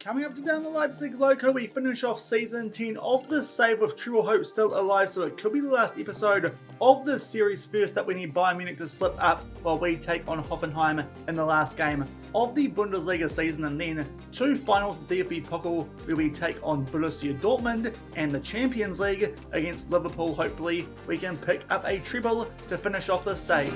Coming up to down the Leipzig Loko, we finish off season 10 of this save with Treble Hope still alive, so it could be the last episode of this series. First up, we need Bayern Munich to slip up while we take on Hoffenheim in the last game of the Bundesliga season, and then two finals, the DFB Pokal, where we take on Borussia Dortmund, and the Champions League against Liverpool. Hopefully we can pick up a treble to finish off this save.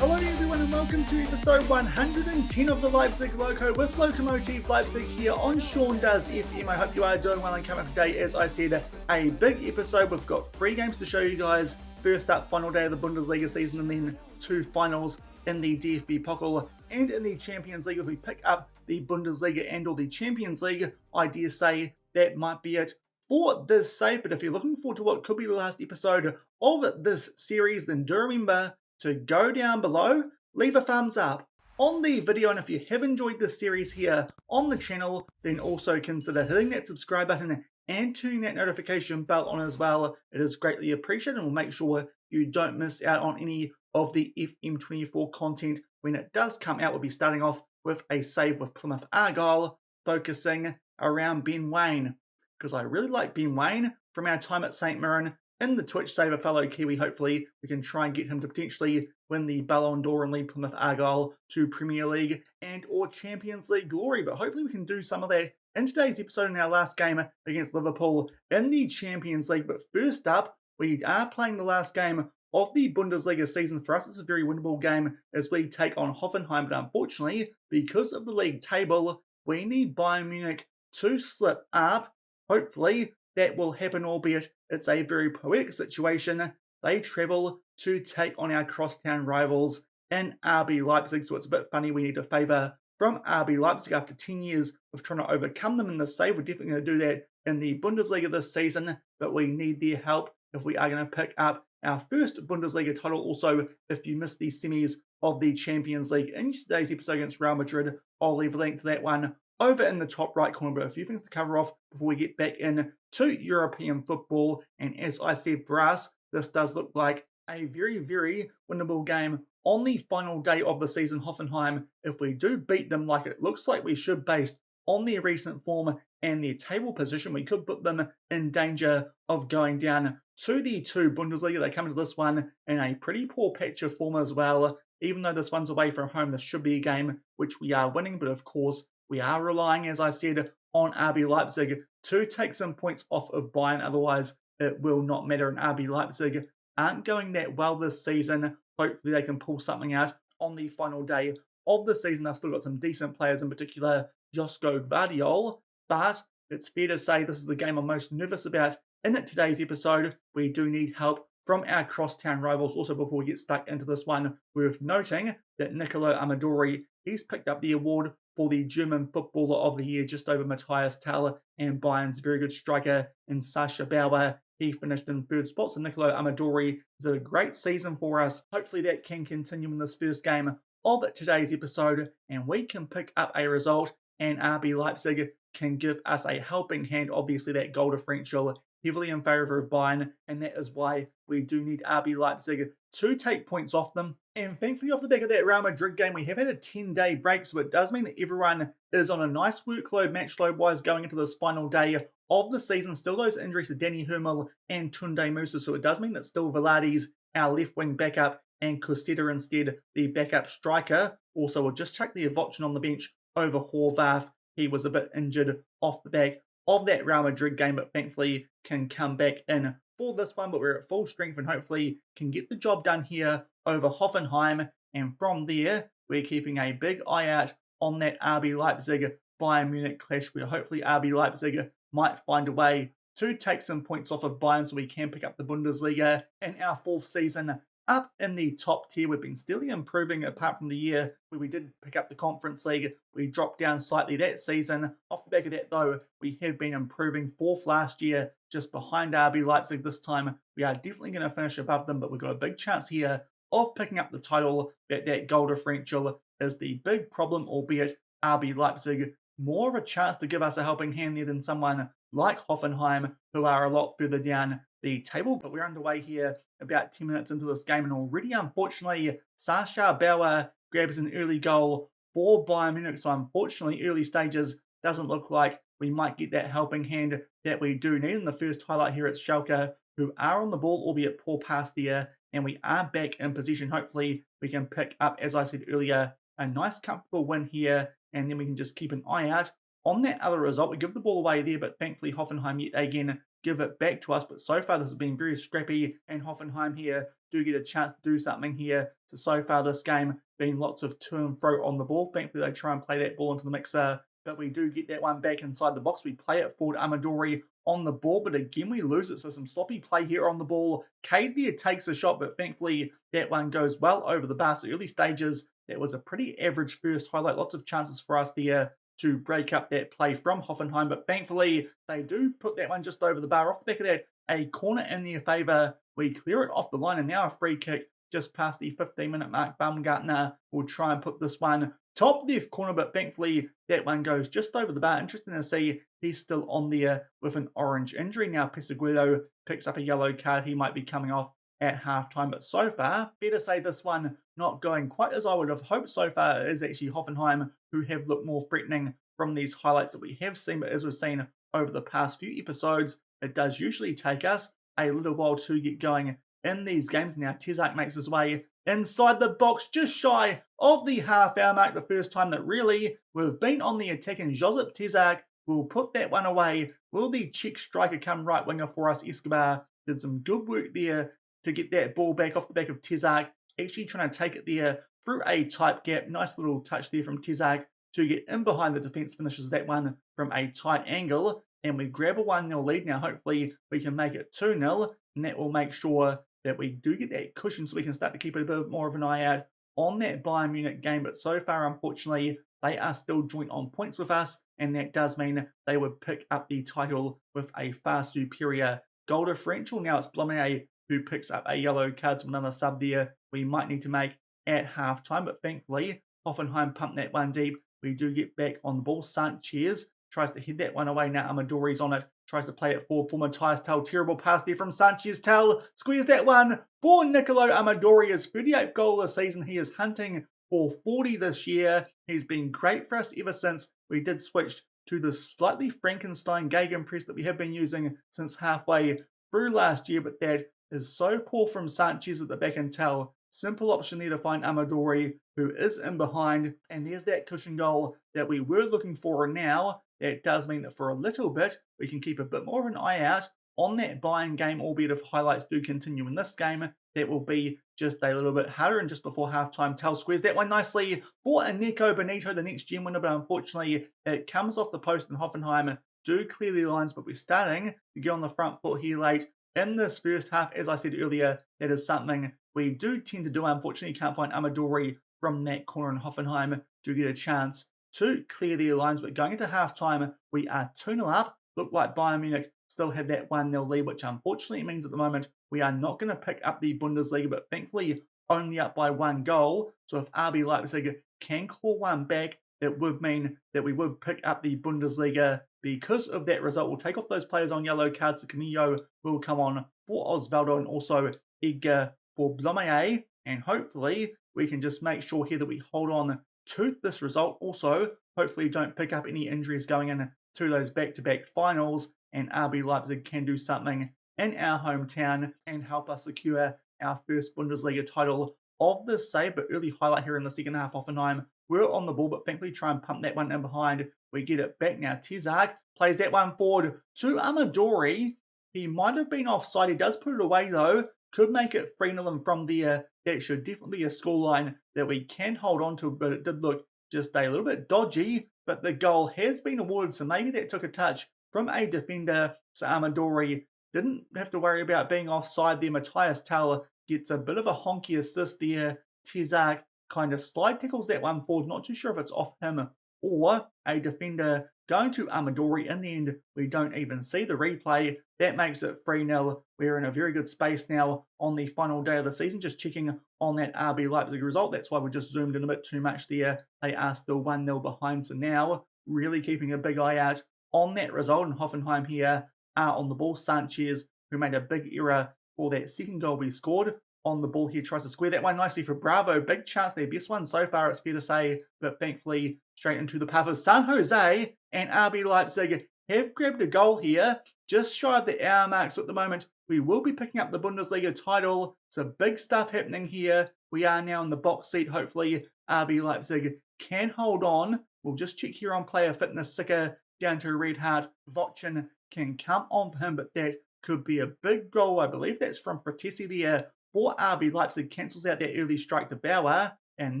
Hello everyone and welcome to episode 110 of the Leipzig Loko with Lokomotive Leipzig here on Sean Does FM. I hope you are doing well and coming up today, as I said, a big episode. We've got 3 games to show you guys. First up, final day of the Bundesliga season, and then 2 finals in the DFB Pokal and in the Champions League. If we pick up the Bundesliga and or the Champions League, I dare say that might be it for this save. But if you're looking forward to what could be the last episode of this series, then do remember to go down below, leave a thumbs up on the video, and if you have enjoyed this series here on the channel, then also consider hitting that subscribe button and turning that notification bell on as well. It is greatly appreciated, and we'll make sure you don't miss out on any of the FM24 content when it does come out. We'll be starting off with a save with Plymouth Argyle, focusing around Ben Waine, because I really like Ben Waine from our time at St Mirren. In the Twitch save, a fellow Kiwi. Hopefully we can try and get him to potentially win the Ballon d'Or and lead Plymouth Argyle to Premier League and or Champions League glory. But hopefully we can do some of that in today's episode in our last game against Liverpool in the Champions League. But first up, we are playing the last game of the Bundesliga season. For us, it's a very winnable game as we take on Hoffenheim. But unfortunately, because of the league table, we need Bayern Munich to slip up. Hopefully that will happen, albeit it's a very poetic situation. They travel to take on our crosstown rivals in RB Leipzig, so it's a bit funny. We need a favour from RB Leipzig after 10 years of trying to overcome them in the save. We're definitely going to do that in the Bundesliga this season, but we need their help if we are going to pick up our first Bundesliga title. Also, if you missed the semis of the Champions League in today's episode against Real Madrid, I'll leave a link to that one over in the top right corner. But a few things to cover off before we get back in to European football. And as I said, for us, this does look like a very, very winnable game on the final day of the season. Hoffenheim, if we do beat them like it looks like we should based on their recent form and their table position, we could put them in danger of going down to the 2 Bundesliga. They come into this one in a pretty poor patch of form as well. Even though this one's away from home, this should be a game which we are winning. But of course, we are relying, as I said, on RB Leipzig to take some points off of Bayern. Otherwise, it will not matter. And RB Leipzig aren't going that well this season. Hopefully, they can pull something out on the final day of the season. They've still got some decent players, in particular Josko Gvardiol. But it's fair to say this is the game I'm most nervous about in today's episode. We do need help from our crosstown rivals. Also, before we get stuck into this one, worth noting that Nicolo Amadori, he's picked up the award for the German Footballer of the Year, just over Matthias Tell and Bayern's very good striker in Sascha Bauer. He finished in 3rd spot, so Nicolo Amadori is a great season for us. Hopefully that can continue in this first game of today's episode, and we can pick up a result, and RB Leipzig can give us a helping hand. Obviously that goal differential heavily in favour of Bayern, and that is why we do need RB Leipzig to take points off them. And thankfully, off the back of that Real Madrid game, we have had a 10-day break, so it does mean that everyone is on a nice workload, match load-wise, going into this final day of the season. Still those injuries to Danny Hummel and Tunde Musa, so it does mean that still Velades, our left-wing backup, and Cosetta instead, the backup striker. Also, we'll just chuck the Avocin on the bench over Horvath. He was a bit injured off the back of that Real Madrid game, but thankfully can come back in for this one. But we're at full strength and hopefully can get the job done here over Hoffenheim. And from there, we're keeping a big eye out on that RB Leipzig Bayern Munich clash, where hopefully RB Leipzig might find a way to take some points off of Bayern so we can pick up the Bundesliga in our 4th season up in the top tier. We've been steadily improving apart from the year where we did pick up the Conference League. We dropped down slightly that season. Off the back of that though, we have been improving. 4th last year, just behind RB Leipzig this time. We are definitely going to finish above them, but we've got a big chance here of picking up the title. That goal differential is the big problem, albeit RB Leipzig more of a chance to give us a helping hand there than someone like Hoffenheim, who are a lot further down the table. But we're underway here about 10 minutes into this game, and already, unfortunately, Sasha Bauer grabs an early goal for Bayern Munich. So unfortunately, early stages doesn't look like we might get that helping hand that we do need. In the first highlight here, it's Schalke, who are on the ball, albeit poor pass there, and we are back in position. Hopefully, we can pick up, as I said earlier, a nice comfortable win here, and then we can just keep an eye out on that other result. We give the ball away there, but thankfully Hoffenheim yet again give it back to us. But so far this has been very scrappy, and Hoffenheim here do get a chance to do something here. So far this game been lots of to and fro on the ball. Thankfully they try and play that ball into the mixer, but we do get that one back inside the box. We play it forward, Amadori on the ball, but again we lose it. So some sloppy play here on the ball. Cade there takes a shot, but thankfully that one goes well over the bar. So early stages, that was a pretty average first highlight. Lots of chances for us there to break up that play from Hoffenheim, but thankfully they do put that one just over the bar. Off the back of that, a corner in their favour. We clear it off the line, and now a free kick just past the 15-minute mark. Baumgartner will try and put this one top left corner, but thankfully that one goes just over the bar. Interesting to see he's still on there with an orange injury. Now Peseguido picks up a yellow card. He might be coming off at halftime, but so far, fair to say this one not going quite as I would have hoped. So far it is actually Hoffenheim who have looked more threatening from these highlights that we have seen, but as we've seen over the past few episodes, it does usually take us a little while to get going in these games. Now Tezak makes his way inside the box, just shy of the half-hour mark, the first time that really we've been on the attack, and Josip Tezak will put that one away. Will the Czech striker come right winger for us? Escobar did some good work there to get that ball back off the back of Tezak, actually trying to take it there through a tight gap. Nice little touch there from Tezak to get in behind the defence, finishes that one from a tight angle, and we grab a 1-0 lead. Now hopefully we can make it 2-0, and that will make sure that we do get that cushion so we can start to keep a bit more of an eye out on that Bayern Munich game. But so far, unfortunately, they are still joint on points with us, and that does mean they would pick up the title with a far superior goal differential. Now it's Blomé who picks up a yellow card, so another sub there we might need to make at halftime, but thankfully Hoffenheim pumped that one deep. We do get back on the ball. Sanchez tries to head that one away. Now Amadori's on it, tries to play it forward for Matthias Tell. Terrible pass there from Sanchez. Tell squeezes that one for Nicolo Amadori. His 38th goal this season. He is hunting for 40 this year. He's been great for us ever since we did switch to the slightly Frankenstein gegenpress that we have been using since halfway through last year, but that is so poor from Sanchez at the back, and Tell. Simple option there to find Amadori, who is in behind, and there's that cushion goal that we were looking for. And now that does mean that for a little bit we can keep a bit more of an eye out on that Bayern game, albeit if highlights do continue in this game, that will be just a little bit harder. And just before halftime, Tell squares that one nicely for Eneko Benito, the next gen winner, but unfortunately it comes off the post, and Hoffenheim do clear the lines, but we're starting to get on the front foot here late in this first half. As I said earlier, that is something we do tend to do. Unfortunately, can't find Amadori from that corner, and Hoffenheim do get a chance to clear their lines. But going into halftime, we are 2-0 up. Looked like Bayern Munich still had that 1-0 lead, which unfortunately means at the moment we are not going to pick up the Bundesliga, but thankfully only up by 1 goal. So if RB Leipzig can claw one back, it would mean that we would pick up the Bundesliga. Because of that result, we'll take off those players on yellow cards. So Camillo will come on for Osvaldo, and also Edgar for Blomé, and hopefully we can just make sure here that we hold on to this result. Also, hopefully don't pick up any injuries going in to those back-to-back finals, and RB Leipzig can do something in our hometown and help us secure our first Bundesliga title of this save. But early highlight here in the second half, Hoffenheim were on the ball, but thankfully try and pump that one in behind. We get it back now. Tezak plays that one forward to Amadori. He might have been offside. He does put it away though. Could make it 3-0, and from there, that should definitely be a scoreline that we can hold on to, but it did look just a little bit dodgy. But the goal has been awarded, so maybe that took a touch from a defender. So Amadori didn't have to worry about being offside there. Matthias Tell gets a bit of a honky assist there. Tezak kind of slide tackles that one forward. Not too sure if it's off him or a defender going to Amadori. In the end, we don't even see the replay. That makes it 3-0. We're in a very good space now on the final day of the season. Just checking on that RB Leipzig result. That's why we just zoomed in a bit too much there. They are still 1-0 behind. So now really keeping a big eye out on that result. And Hoffenheim here are on the ball. Sanchez, who made a big error for that second goal we scored, on the ball here, tries to square that one nicely for Bravo. Big chance, their best one so far, it's fair to say, but thankfully straight into the path of San Jose, and RB Leipzig have grabbed a goal here, just shy of the hour mark. So at the moment, we will be picking up the Bundesliga title. So big stuff happening here. We are now in the box seat. Hopefully, RB Leipzig can hold on. We'll just check here on player fitness. Sicker down to Red Heart. Vochin can come on for him, but that could be a big goal. I believe that's from precipice there for RB Leipzig. Cancels out that early strike to Bauer. And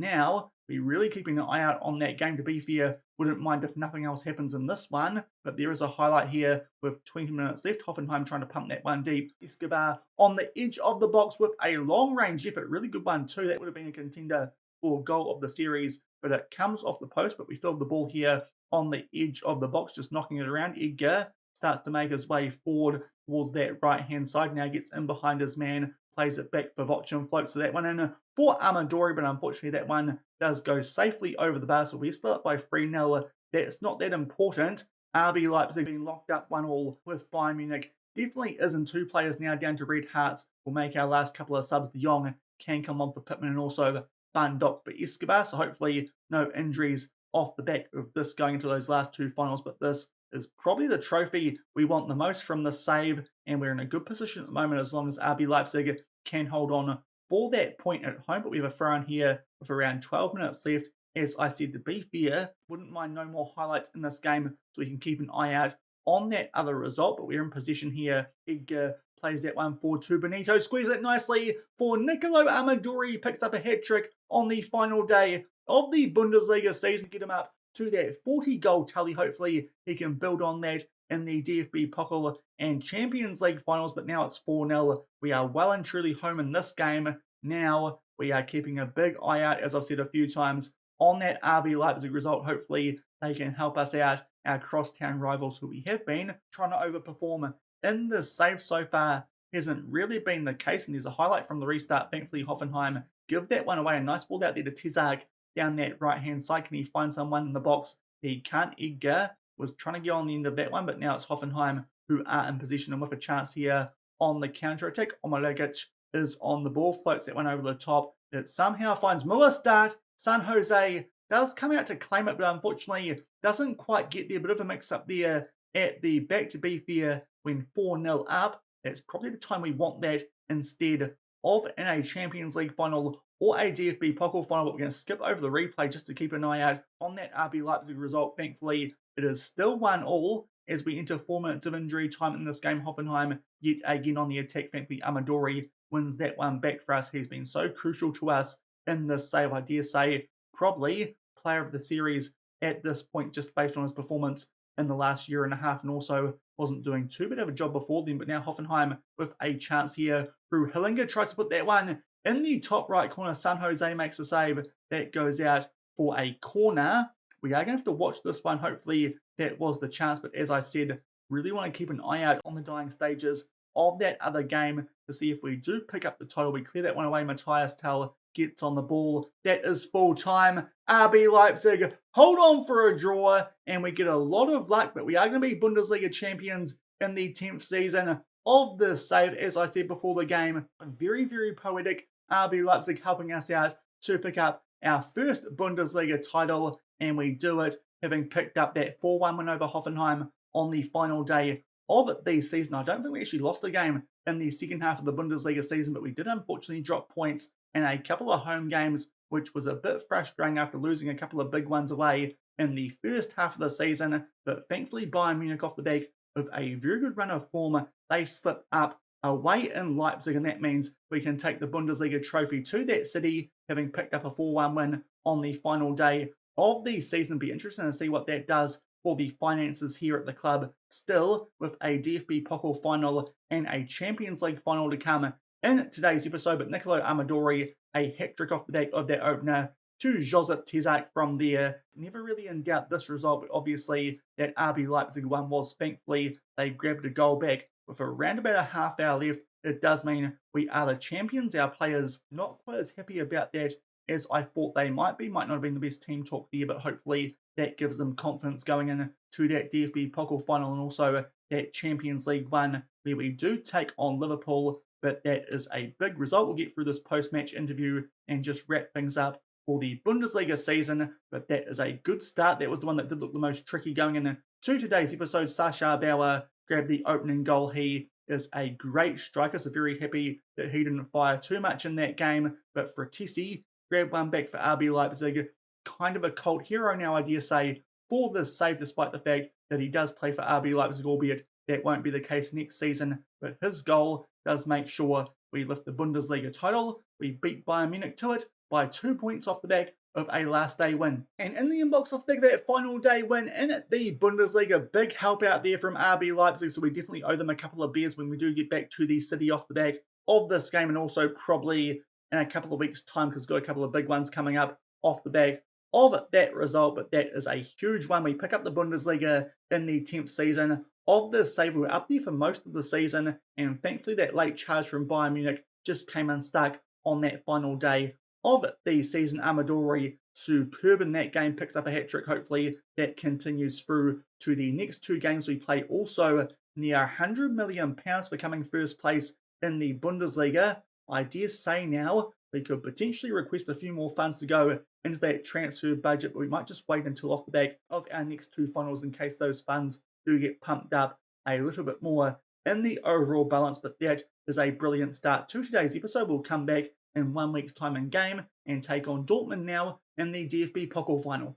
now we're really keeping an eye out on that game. To be fair, wouldn't mind if nothing else happens in this one. But there is a highlight here with 20 minutes left. Hoffenheim trying to pump that one deep. Escobar on the edge of the box with a long-range effort. Really good one too. That would have been a contender for goal of the series. But it comes off the post. But we still have the ball here on the edge of the box, just knocking it around. Edgar starts to make his way forward towards that right-hand side. Now gets in behind his man. Plays it back for Vochin, floats to that one in for Amadori, but unfortunately that one does go safely over the bar, so we're still up by 3-0. That's not that important. RB Leipzig being locked up 1-1 with Bayern Munich. Definitely isn't two players now down to red hearts. We'll make our last couple of subs. De Jong can come on for Pittman and also Bandok for Escobar, so hopefully no injuries off the back of this going into those last two finals, but this is probably the trophy we want the most from this save, and we're in a good position at the moment as long as RB Leipzig can hold on for that point at home. But we have a throw in here with around 12 minutes left. As I said, to be fair, wouldn't mind no more highlights in this game so we can keep an eye out on that other result. But we're in possession here. Edgar plays that one forward to Benito, squeezes it nicely for Nicolo Amadori. Picks up a hat-trick on the final day of the Bundesliga season. Get him up to that 40-goal tally. Hopefully he can build on that in the DFB Pokal and Champions League finals, but now it's 4-0. We are well and truly home in this game. Now we are keeping a big eye out, as I've said a few times, on that RB Leipzig result. Hopefully they can help us out, our crosstown rivals who we have been trying to overperform in this save so far. Hasn't really been the case, and there's a highlight from the restart. Thankfully Hoffenheim give that one away. A nice ball out there to Tezak down that right-hand side. Can he find someone in the box? He can't. Edgar was trying to get on the end of that one, but now it's Hoffenheim who are in position and with a chance here on the counter-attack. Omelegic is on the ball, floats that one over the top. It somehow finds Muller start. San Jose does come out to claim it, but unfortunately doesn't quite get there. Bit of a mix-up there at the back. To be fair, when 4-0 up, that's probably the time we want that instead of in a Champions League final or a DFB Pokal final. But we're going to skip over the replay just to keep an eye out on that RB Leipzig result. Thankfully, it is still 1-1 as we enter 4 minutes of injury time in this game. Hoffenheim yet again on the attack. Thankfully, Amadori wins that one back for us. He's been so crucial to us in this save. I dare say probably player of the series at this point, just based on his performance in the last year and a half, and also wasn't doing too bad of a job before then. But now Hoffenheim with a chance here through Hillinger, tries to put that one in the top right corner. San Jose makes a save. That goes out for a corner. We are going to have to watch this one. Hopefully that was the chance. But as I said, really want to keep an eye out on the dying stages of that other game to see if we do pick up the title. We clear that one away. Matthias Tell gets on the ball. That is full time. RB Leipzig hold on for a draw, and we get a lot of luck, but we are going to be Bundesliga champions in the 10th season of this save. As I said before the game, very, very poetic. RB Leipzig helping us out to pick up our first Bundesliga title, and we do it having picked up that 4-1 win over Hoffenheim on the final day of the season. I don't think we actually lost the game in the second half of the Bundesliga season, but we did unfortunately drop points in a couple of home games, which was a bit frustrating after losing a couple of big ones away in the first half of the season. But thankfully Bayern Munich, off the back of a very good run of form, they slip up away in Leipzig, and that means we can take the Bundesliga trophy to that city, having picked up a 4-1 win on the final day of the season. Be interesting to see what that does for the finances here at the club, still with a DFB Pokal final and a Champions League final to come in today's episode. But Nicolo Amadori, a hat-trick off the back of that opener to Josip Tezak from there. Never really in doubt this result, but obviously that RB Leipzig one was. Thankfully they grabbed a goal back with around about a half hour left. It does mean we are the champions. Our players not quite as happy about that as I thought they might be. Might not have been the best team talk there, but hopefully that gives them confidence going into that DFB Pokal final and also that Champions League 1 where we do take on Liverpool. But that is a big result. We'll get through this post-match interview and just wrap things up for the Bundesliga season. But that is a good start. That was the one that did look the most tricky going into today's episode. Sascha Bauer grabbed the opening goal. He is a great striker, so very happy that he didn't fire too much in that game. But Fratesi grabbed one back for RB Leipzig. Kind of a cult hero now, I dare say, for this save, despite the fact that he does play for RB Leipzig, albeit that won't be the case next season. But his goal does make sure we lift the Bundesliga title. We beat Bayern Munich to it by 2 points off the back of a last day win. And in the inbox off the back of that final day win in the Bundesliga, big help out there from RB Leipzig, so we definitely owe them a couple of beers when we do get back to the city off the back of this game, and also probably in a couple of weeks' time, because we've got a couple of big ones coming up off the back of that result. But that is a huge one. We pick up the Bundesliga in the 10th season of this save. We were up there for most of the season, and thankfully that late charge from Bayern Munich just came unstuck on that final day of the season. Amadori, superb in that game, picks up a hat-trick. Hopefully that continues through to the next two games we play. Also near £100 million for coming first place in the Bundesliga. I dare say now we could potentially request a few more funds to go into that transfer budget, but we might just wait until off the back of our next two finals in case those funds do get pumped up a little bit more in the overall balance. But that is a brilliant start to today's episode. We'll come back in 1 week's time in game and take on Dortmund now in the DFB Pokal final.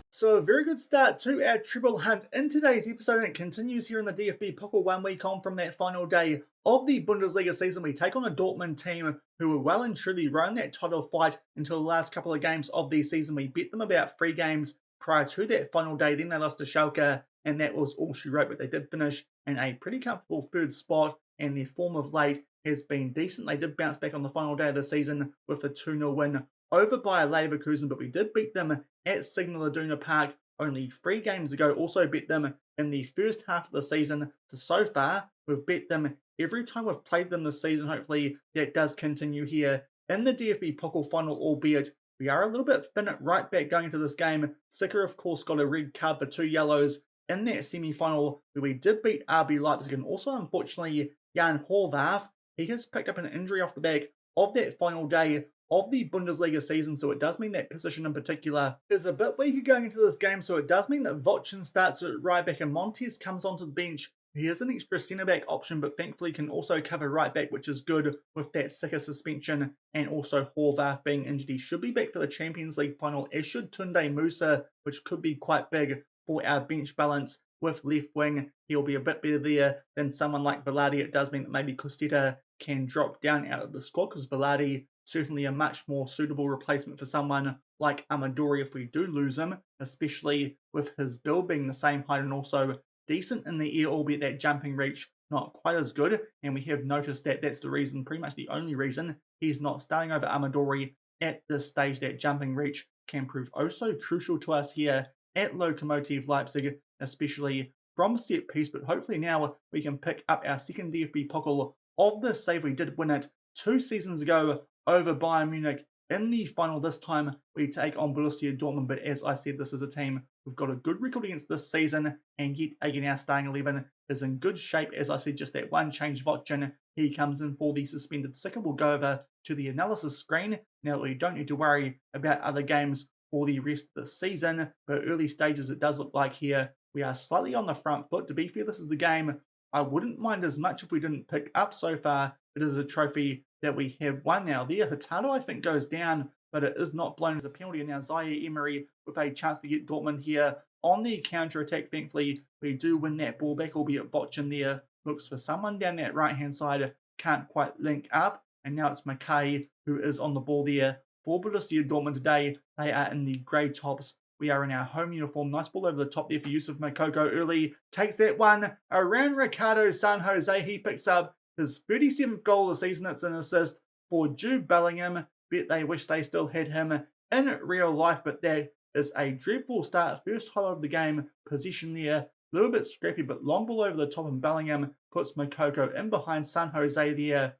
So a very good start to our treble hunt in today's episode, and it continues here in the DFB Pokal 1 week on from that final day of the Bundesliga season. We take on a Dortmund team who were well and truly running that title fight until the last couple of games of the season. We bet them about 3 games prior to that final day. Then they lost to Schalke, and that was all she wrote, but they did finish in a pretty comfortable third spot, and their form of late has been decent. They did bounce back on the final day of the season with a 2-0 win over Bayer Leverkusen, but we did beat them at Signal Iduna Park only 3 games ago. Also beat them in the first half of the season. So far, we've bet them every time we've played them this season. Hopefully that does continue here in the DFB Pokal final, albeit we are a little bit thin at right back going into this game. Sicker, of course, got a red card for 2 yellows in that semi-final where we did beat RB Leipzig, and also, unfortunately, Jan Horvath, he has picked up an injury off the back of that final day of the Bundesliga season, so it does mean that position in particular is a bit weaker going into this game. So it does mean that Vochin starts at right back and Montes comes onto the bench. He is an extra centre-back option, but thankfully can also cover right back, which is good with that Sicker suspension, and also Horvath being injured. He should be back for the Champions League final, as should Tunde Musa, which could be quite big for our bench balance. With left wing, he'll be a bit better there than someone like Velarde. It does mean that maybe Costetta can drop down out of the squad, because Velarde certainly a much more suitable replacement for someone like Amadori if we do lose him, especially with his build being the same height and also decent in the air, albeit that jumping reach not quite as good. And we have noticed that that's the reason, pretty much the only reason, he's not starting over Amadori at this stage. That jumping reach can prove oh so crucial to us here at Lokomotive Leipzig, especially from set piece. But hopefully now we can pick up our second DFB Pokal of this save. We did win it 2 seasons ago over Bayern Munich in the final. This time we take on Borussia Dortmund, but as I said, this is a team we've got a good record against this season, and yet again our starting 11 is in good shape. As I said, just that one change, Vochin, he comes in for the suspended Sicker. We'll go over to the analysis screen now that we don't need to worry about other games for the rest of the season, but early stages it does look like here we are slightly on the front foot. To be fair, this is the game I wouldn't mind as much if we didn't pick up so far. It is a trophy that we have won now. There, Hurtado I think goes down, but it is not blown as a penalty. And now Zaire Emery with a chance to get Dortmund here on the counter-attack. Thankfully, we do win that ball back, albeit Vochin there looks for someone down that right-hand side, can't quite link up. And now it's Mackay who is on the ball there for Borussia Dortmund today. They are in the grey tops. We are in our home uniform. Nice ball over the top there for Yusuf Makoko early. Takes that one around Ricardo San Jose. He picks up his 37th goal of the season. It's an assist for Jude Bellingham. Bet they wish they still had him in real life, but that is a dreadful start. First highlight of the game. Possession there. A little bit scrappy, but long ball over the top, and Bellingham puts Makoko in behind San Jose there.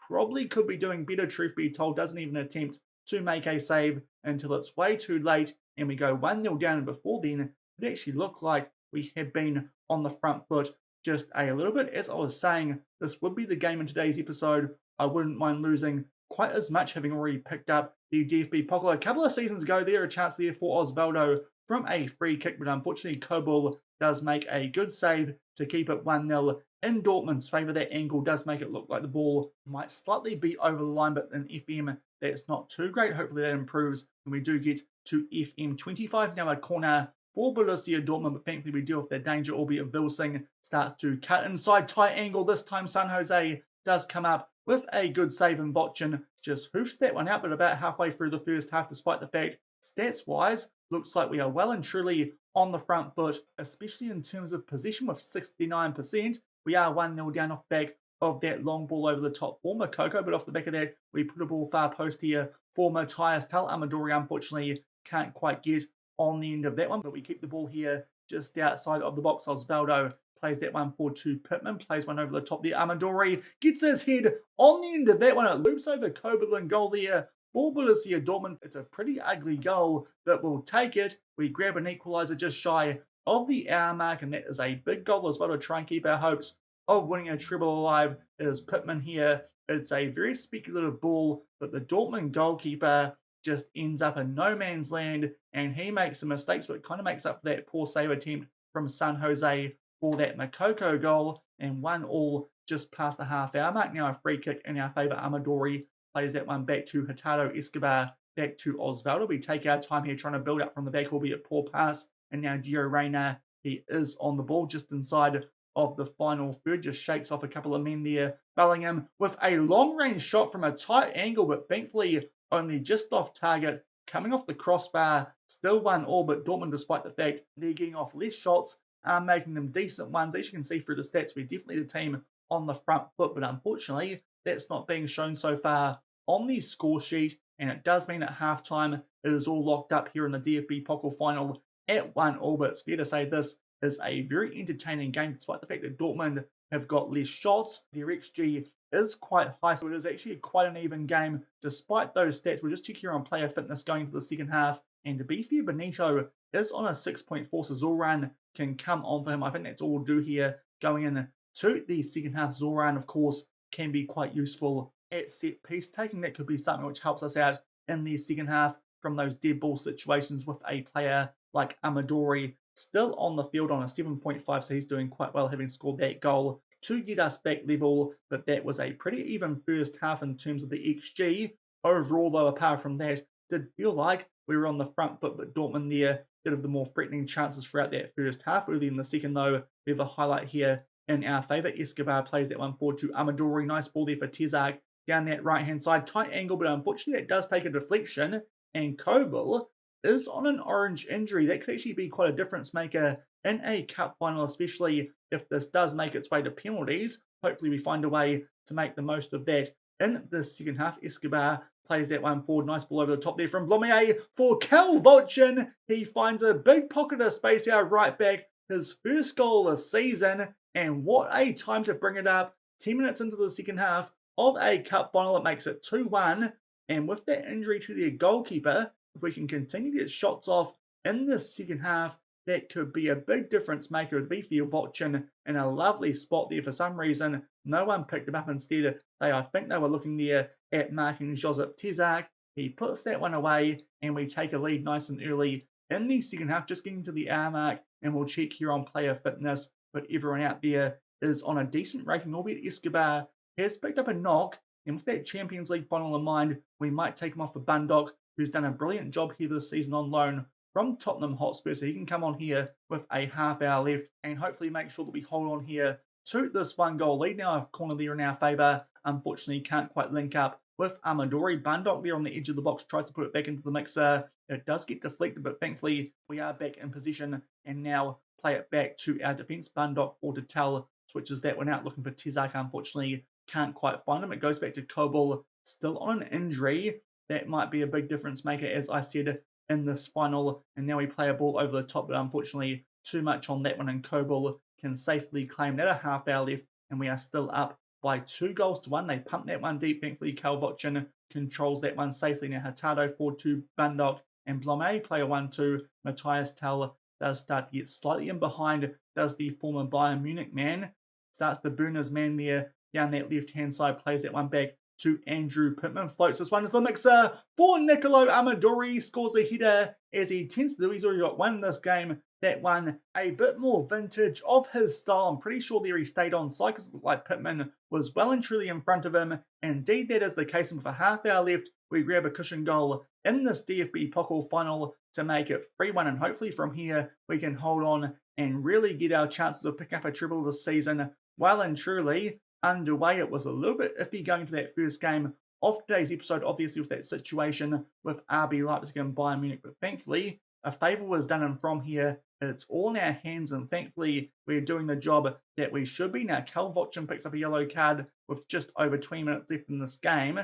Probably could be doing better, truth be told. Doesn't even attempt to make a save until it's way too late and we go 1-0 down. And before then, it actually looked like we had been on the front foot just a little bit. As I was saying, this would be the game in today's episode. I wouldn't mind losing quite as much, having already picked up the DFB Pokal a couple of seasons ago. There a chance there for Osvaldo from a free kick, but unfortunately Kobel does make a good save to keep it 1-0 in Dortmund's favour. That angle does make it look like the ball might slightly be over the line, but in FM that's not too great. Hopefully that improves when we do get to FM25. Now a corner for Borussia Dortmund, but thankfully we deal with that danger, albeit Wilsing starts to cut inside, tight angle. This time San Jose does come up with a good save, and Vochin just hoofs that one out, but about halfway through the first half, despite the fact stats-wise, looks like we are well and truly on the front foot, especially in terms of possession with 69%. We are 1-0 down off the back of that long ball over the top for Moukoko, but off the back of that, we put a ball far post here for Matthias Tal. Amadori unfortunately can't quite get on the end of that one, but we keep the ball here just outside of the box. Osvaldo plays that one forward to Pittman, plays one over the top there. Amadori gets his head on the end of that one. It loops over Kobel and goal there for Borussia Dortmund. It's a pretty ugly goal, but we'll take it. We grab an equaliser just shy of the hour mark, and that is a big goal as well to try and keep our hopes of winning a treble alive. It is Pittman here. It's a very speculative ball, but the Dortmund goalkeeper just ends up in no man's land, and he makes some mistakes, but kind of makes up for that poor save attempt from San Jose for that Moukoko goal, and 1-1 just past the half hour mark. Now a free kick in our favour. Amadori plays that one back to Hurtado Escobar, back to Osvaldo. We take our time here trying to build up from the back, albeit poor pass, and now Gio Reyna, he is on the ball just inside of the final third, just shakes off a couple of men there. Bellingham with a long-range shot from a tight angle, but thankfully only just off target, coming off the crossbar. Still 1-1, but Dortmund, despite the fact they're getting off less shots, are making them decent ones. As you can see through the stats, we're definitely the team on the front foot, but unfortunately that's not being shown so far on the score sheet, and it does mean at halftime it is all locked up here in the DFB Pokal final at 1-1, but it's fair to say this is a very entertaining game, despite the fact that Dortmund have got less shots. Their XG is quite high, so it is actually quite an even game despite those stats. We'll just check here on player fitness going into the second half, and to be fair, Benito is on a 6-point force. Zoran can come on for him. I think that's all we'll do here going in to the second half. Zoran, of course, can be quite useful at set piece taking. That could be something which helps us out in the second half from those dead ball situations with a player like Amadori still on the field on a 7.5, so he's doing quite well, having scored that goal to get us back level. But that was a pretty even first half in terms of the XG. Overall, though, apart from that, did feel like we were on the front foot, but Dortmund there did have the more threatening chances throughout that first half. Early in the second, though, we have a highlight here in our favour. Escobar plays that one forward to Amadori. Nice ball there for Tezak down that right-hand side. Tight angle, but unfortunately that does take a deflection, and Kobel is on an orange injury. That could actually be quite a difference maker in a cup final, especially if this does make its way to penalties. Hopefully we find a way to make the most of that in the second half. Escobar plays that one forward. Nice ball over the top there from Blomier for Cal Vochin. He finds a big pocket of space out right back. His first goal of the season, and what a time to bring it up. 10 minutes into the second half of a cup final, it makes it 2-1. And with that injury to their goalkeeper, if we can continue to get shots off in the second half, that could be a big difference maker. It would be for Vochin in a lovely spot there. For some reason, no one picked him up. Instead, I think they were looking there at marking Josip Tezak. He puts that one away, and we take a lead nice and early in the second half, just getting to the hour mark, and we'll check here on player fitness. But everyone out there is on a decent rating, albeit Escobar has picked up a knock, and with that Champions League final in mind, we might take him off for Bundok, who's done a brilliant job here this season on loan from Tottenham Hotspur, so he can come on here with a half hour left and hopefully make sure that we hold on here to this 1-goal lead. Now I've cornered there in our favour. Unfortunately, can't quite link up with Amadori. Bundok there on the edge of the box tries to put it back into the mixer. It does get deflected, but thankfully we are back in position and now play it back to our defence. Bundok for Tatel switches that one out, looking for Tezak. Unfortunately, can't quite find him. It goes back to Kobel, still on an injury. That might be a big difference maker, as I said, in this final. And now we play a ball over the top, but unfortunately too much on that one, and Kobel can safely claim that. A half hour left, and we are still up by 2-1. They pumped that one deep. Thankfully, Calvochin controls that one safely. Now Hurtado forward to Bundok and Blome, player 1-2. Matthias Tell does start to get slightly in behind, does the former Bayern Munich man. Starts the Burners man there down that left-hand side, plays that one back to Andrew Pittman. Floats this one to the mixer for Nicolo Amadori. Scores a header as he tends to do. He's already got one in this game. That one a bit more vintage of his style. I'm pretty sure there he stayed on side because it looked like Pittman was well and truly in front of him. Indeed, that is the case. And with a half hour left, we grab a cushion goal in this DFB Pokal final to make it 3-1. And hopefully from here, we can hold on and really get our chances of picking up a treble this season well and truly underway. It was a little bit iffy going to that first game of today's episode, obviously with that situation with RB Leipzig and Bayern Munich. But thankfully, a favour was done, and from here, it's all in our hands, and thankfully, we're doing the job that we should be. Now, Calvochin picks up a yellow card with just over 20 minutes left in this game.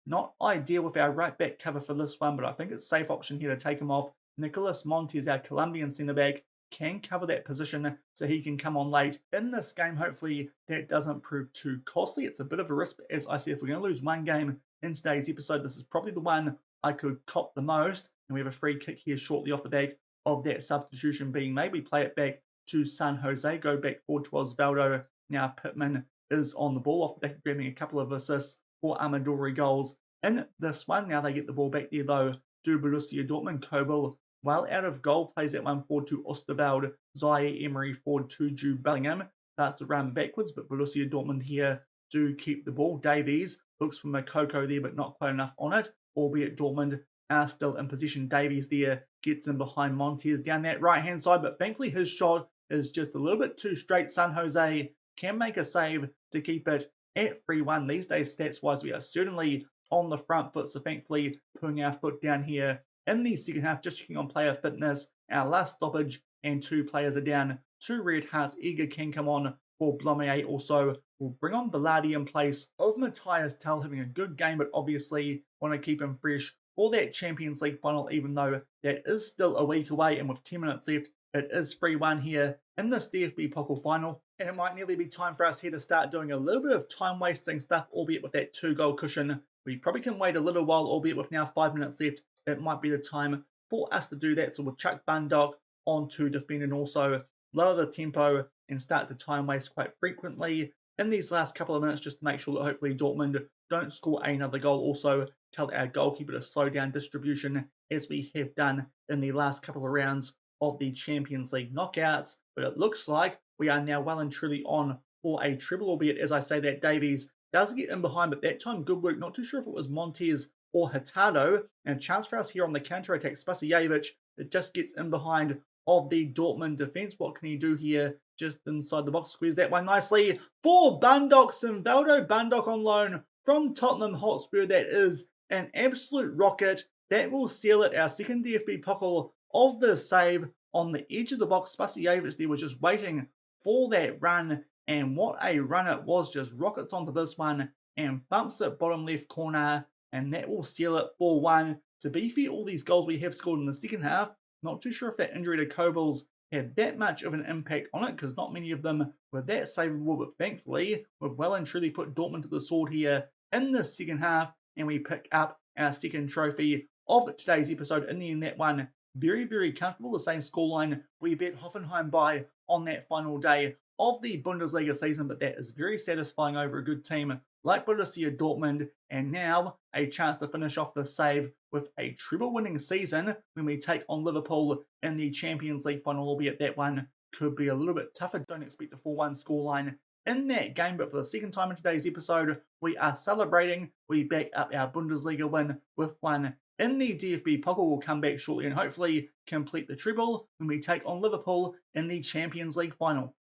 Not ideal with our right back cover for this one, but I think it's a safe option here to take him off. Nicolas Montes, our Colombian centre-back, can cover that position so he can come on late in this game. Hopefully, that doesn't prove too costly. It's a bit of a risk, as I said, if we're going to lose one game in today's episode, this is probably the one I could cop the most. And we have a free kick here shortly off the back of that substitution being made. We play it back to San Jose, go back forward to Osvaldo. Now Pittman is on the ball off the back of grabbing a couple of assists for Amadori goals in this one. Now they get the ball back there though to Borussia Dortmund. Kobel, while out of goal, plays that one forward to Osterwald. Zaire Emery forward to Jude Bellingham. Starts to run backwards, but Borussia Dortmund here do keep the ball. Davies looks for Makoko there, but not quite enough on it, albeit Dortmund are still in position. Davies there gets in behind Montes down that right-hand side, but thankfully his shot is just a little bit too straight. San Jose can make a save to keep it at 3-1. These days, stats-wise, we are certainly on the front foot, so thankfully putting our foot down here in the second half, just checking on player fitness. Our last stoppage and 2 players are down. 2 red hearts. Eager can come on for Blomé. Also, we'll bring on Velarde in place of Matthias Tell, having a good game, but obviously want to keep him fresh for that Champions League final, even though that is still a week away. And with 10 minutes left, it is 3-1 here in this DFB Pokal final. And it might nearly be time for us here to start doing a little bit of time-wasting stuff, albeit with that 2-goal cushion. We probably can wait a little while, albeit with now 5 minutes left. It might be the time for us to do that. So we'll chuck Bundok onto defend and also lower the tempo and start to time waste quite frequently in these last couple of minutes, just to make sure that hopefully Dortmund don't score another goal. Also tell our goalkeeper to slow down distribution as we have done in the last couple of rounds of the Champions League knockouts. But it looks like we are now well and truly on for a treble, albeit as I say that Davies does get in behind, but that time good work. Not too sure if it was Montes or Hurtado, and a chance for us here on the counter-attack. Spasijevic, it just gets in behind of the Dortmund defence. What can he do here? Just inside the box, squeeze that one nicely for Bundok. Simvaldo Bundok on loan from Tottenham Hotspur. That is an absolute rocket. That will seal it. Our second DFB Pokal of the save on the edge of the box. Spasijevic there was just waiting for that run, and what a run it was. Just rockets onto this one and thumps it bottom left corner, and that will seal it 4-1. To be fair, all these goals we have scored in the second half, not too sure if that injury to Kobel's had that much of an impact on it, because not many of them were that savable, but thankfully we've well and truly put Dortmund to the sword here in the second half, and we pick up our second trophy of today's episode. In the end, that one very, very comfortable. The same scoreline we bet Hoffenheim by on that final day of the Bundesliga season, but that is very satisfying over a good team like Borussia Dortmund. And now a chance to finish off the save with a treble winning season when we take on Liverpool in the Champions League final, albeit that one could be a little bit tougher. Don't expect the 4-1 scoreline in that game, but for the second time in today's episode, we are celebrating. We back up our Bundesliga win with one in the DFB Pokal. Will come back shortly and hopefully complete the treble when we take on Liverpool in the Champions League final.